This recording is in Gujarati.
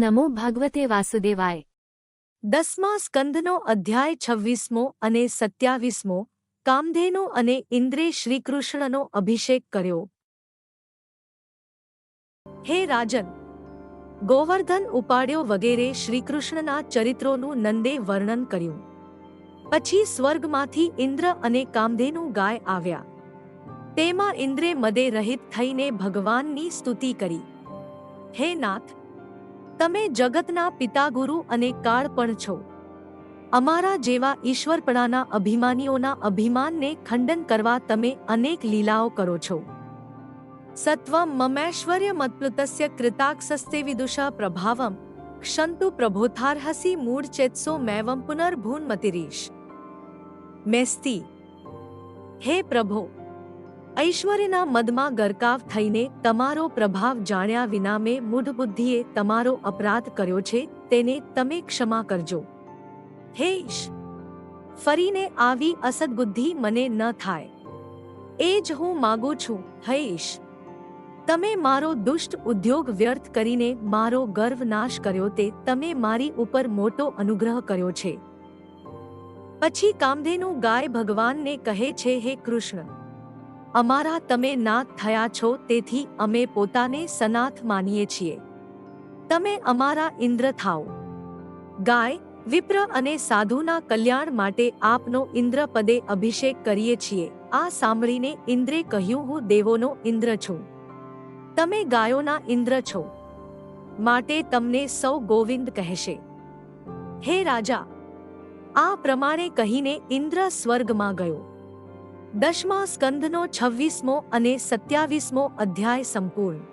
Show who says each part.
Speaker 1: નમો ભગવતે વાસુદેવાય।
Speaker 2: 10મા સ્કંધનો અધ્યાય 26મો અને 27મો। કામધેનુ અને ઇન્દ્રે શ્રીકૃષ્ણનો અભિષેક કર્યો। હે રાજન, ગોવર્ધન ઉપાડ્યો વગેરે શ્રીકૃષ્ણના ચરિત્રોનું નંદે વર્ણન કર્યું। પછી સ્વર્ગમાંથી ઇન્દ્ર અને કામધેનુ ગાય આવ્યા। તેમાં ઇન્દ્રે મદે રહિત થઈને ભગવાનની સ્તુતિ કરી। હે નાથ, તમે જગતના પિતા ગુરુ અને કાળ પણ છો। અમારા જેવા ઈશ્વરપણાના અભિમાનીઓના અભિમાનને ખંડન કરવા તમે અનેક લીલાઓ કરો છો। સત્વમ મમૈશ્વર્ય મત્પ્લુતસ્ય કૃતાક્ષસ્તે વિદુષા પ્રભાવમ ક્ષંતુ પ્રભોથાર્હસી મૂળચેત્સો મૈવમ પુનર્ભૂન્મતિરીશ। મેસ્તી, હે પ્રભો, ઐશ્વર્યના મદમાં ગરકાવ થઈને તમારો પ્રભાવ જાણ્યા વિના મેં મૂઢબુદ્ધિએ તમારો અપરાધ કર્યો છે, તેને તમે ક્ષમા કરજો। હે ઈશ, ફરીને આવી અસદબુદ્ધિ મને ન થાય, એ જ હું માગું છું। હે ઈશ, તમે મારો દુષ્ટ ઉદ્યોગ વ્યર્થ કરીને મારો ગર્વ નાશ કર્યો, તે તમે મારી ઉપર મોટો અનુગ્રહ કર્યો છે। પછી કામધેનુ ગાય ભગવાનને કહે છે, હે કૃષ્ણ, અમારા તમે નાથ થયા છો, તેથી અમે પોતાને સનાથ માનીએ છીએ। તમે અમારા ઇન્દ્ર થાઓ। ગાય, વિપ્ર અને સાધુના કલ્યાણ માટે આપનો ઇન્દ્ર પદે અભિષેક કરીએ છીએ। આ સાંભળીને ઇન્દ્રે કહ્યું, હું દેવોનો ઇન્દ્ર છું, તમે ગાયોના ઇન્દ્ર છો, માટે તમને સૌ ગોવિંદ કહેશે। હે રાજા, આ પ્રમાણે કહીને ઇન્દ્ર સ્વર્ગમાં ગયો। 10મા સ્કંધનો 26મો અને 27મો અધ્યાય સંપૂર્ણ।